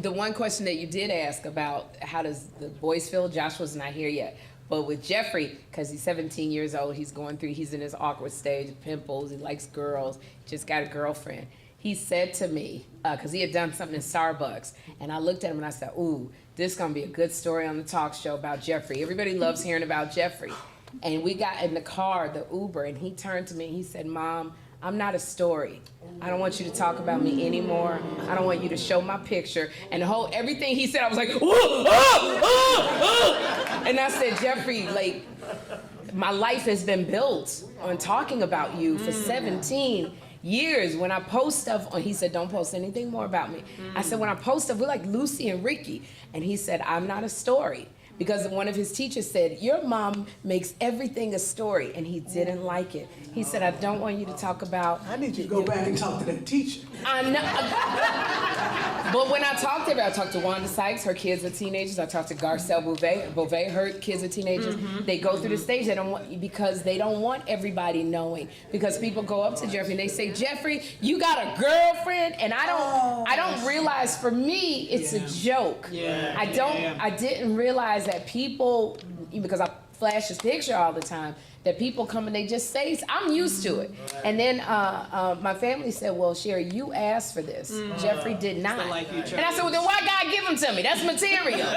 the one question that you did ask about how does the boys feel, Joshua's not here yet. But with Jeffrey, because he's 17 years old, he's in his awkward stage, pimples, he likes girls, just got a girlfriend. He said to me, because he had done something in Starbucks, and I looked at him and I said, ooh, this is going to be a good story on the talk show about Jeffrey. Everybody loves hearing about Jeffrey. And we got in the car, the Uber, and he turned to me and he said, Mom, I'm not a story. I don't want you to talk about me anymore. I don't want you to show my picture. And everything he said, I was like, and I said, Jeffrey, like, my life has been built on talking about you for 17 years. When I post stuff, he said, don't post anything more about me. I said, when I post stuff, we're like Lucy and Ricky. And he said, I'm not a story. Because one of his teachers said, your mom makes everything a story, and he didn't like it. He said, I don't want you to talk about... I need you to go back and talk to that teacher. I know. But when I talked to her, I talked to Wanda Sykes, her kids are teenagers. I talked to Garcelle Beauvais, her kids are teenagers. They go through the stage, because they don't want everybody knowing. Because people go up to Jeffrey and they say, Jeffrey, you got a girlfriend? And I don't realize, for me, it's a joke. I didn't realize that people, because I flash his picture all the time, that people come and they just say, I'm used to it. And then my family said, well, Sherri, you asked for this. Jeffrey did not. And I said, well, then why God give them to me? That's material.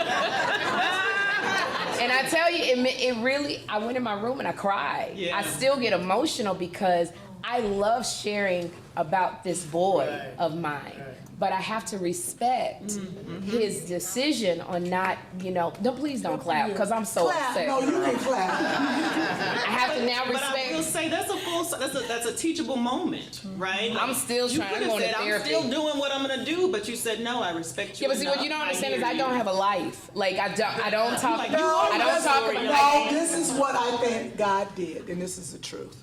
And I tell you, it really, I went in my room and I cried. I still get emotional because I love sharing about this boy of mine. But I have to respect his decision on not, please don't clap, because I'm so upset. No, you can clap. I have to now respect. But I will say that's a teachable moment, right? I'm still trying to go to therapy. I'm still doing what I'm gonna do, but you said no. I respect you. Yeah, but see, what you don't understand is I don't have a life. Like I don't talk. Like, No, this is what I think God did, and this is the truth.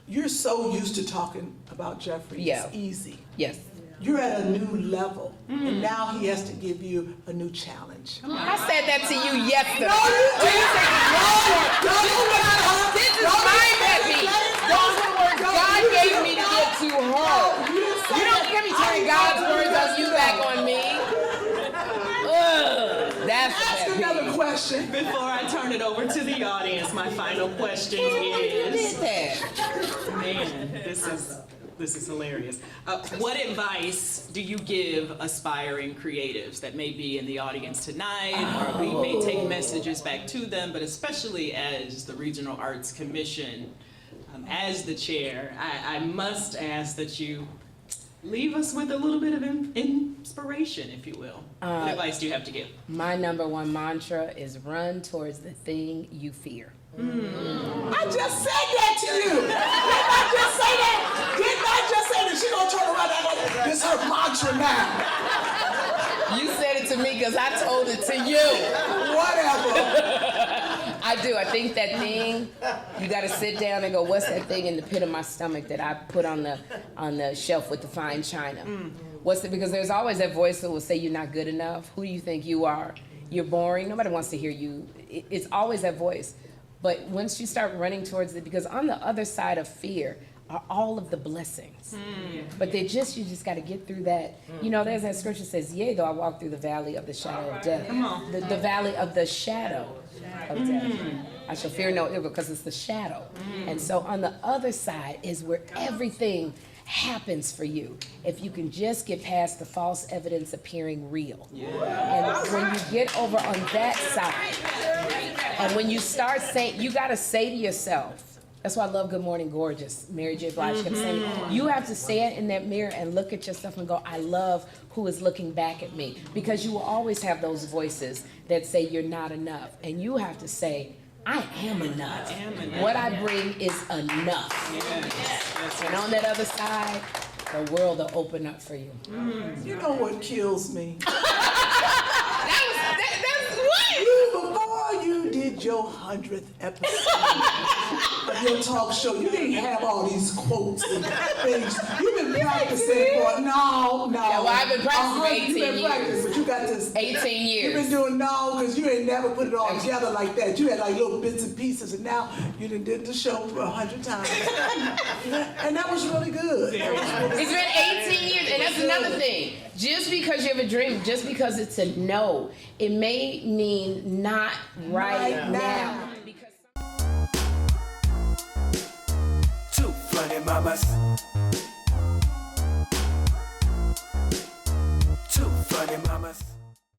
You're so used to talking about Jeffrey. Yeah. It's easy. Yes. You're at a new level, and now he has to give you a new challenge. I said that to you yesterday. No, you didn't. This is my baby. Those are words God gave me to give to her. You don't get me turning God's words on you back on me. Ask another question. Before I turn it over to the audience, my final question is... Man, this is hilarious. What advice do you give aspiring creatives that may be in the audience tonight, or we may take messages back to them, but especially as the Regional Arts Commission, as the chair, I must ask that you leave us with a little bit of inspiration, if you will. What advice do you have to give? My number one mantra is run towards the thing you fear. I just said that to you. Didn't I just say that? Didn't I just say that? She gonna turn around and go, this is her mantra now. You said it to me because I told it to you. Whatever. I do. I think that thing, you got to sit down and go, what's that thing in the pit of my stomach that I put on the shelf with the fine china? Because there's always that voice that will say you're not good enough. Who do you think you are? You're boring. Nobody wants to hear you. It's always that voice. But once you start running towards it, because on the other side of fear are all of the blessings. But you just got to get through that. There's that scripture that says, yea, though I walk through the valley of the shadow of death. The valley of the shadow of death. I shall fear no evil, because it's the shadow. And so on the other side is where everything happens for you, if you can just get past the false evidence appearing real. And when you get over on that side, and when you start saying, you got to say to yourself, that's why I love Good Morning Gorgeous. Mary J. Blige kept saying, you have to stand in that mirror and look at yourself and go, I love who is looking back at me. Because you will always have those voices that say you're not enough. And you have to say, I am enough. What I bring is enough. And on that other side, the world will open up for you. You know what kills me? That's what? Before you did your 100th episode of your talk show, you didn't have all these quotes and things. You've been practicing for, no. Yeah, well, I've been practicing for 18 years. But you got this. 18 years. You've been doing no, because you ain't never put it all together like that. You had like little bits and pieces, and now you done did the show for 100 times. And that was really good. It's been 18 years, and that's another thing. Just because you have a dream, just because it's a no, it may mean not right now. Two funny mamas.